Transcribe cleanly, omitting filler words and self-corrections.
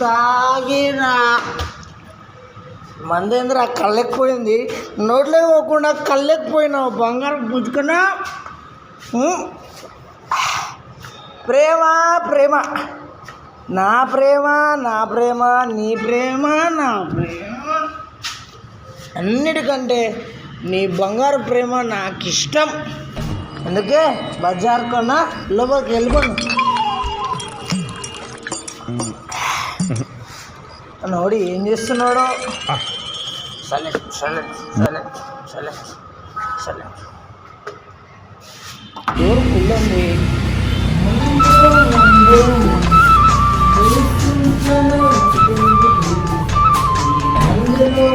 తాగిన మందేంద్ర కళ్ళెక్కిపోయింది, నోట్లో పోకుండా కళ్ళెక్కిపోయినావు బంగారం పుచ్చుకున్నా. ప్రేమ ప్రేమ నా ప్రేమ నా ప్రేమ నీ ప్రేమ నా ప్రేమ, అన్నిటికంటే నీ బంగారు ప్రేమ నాకు ఇష్టం. అందుకే బజార్ కన్నా లోపలికి వెళ్ళిపోను. నోడి ఏం చేస్తున్నాడు? Silent silent silent silent silent. Door కుళ్ళండి. అందులో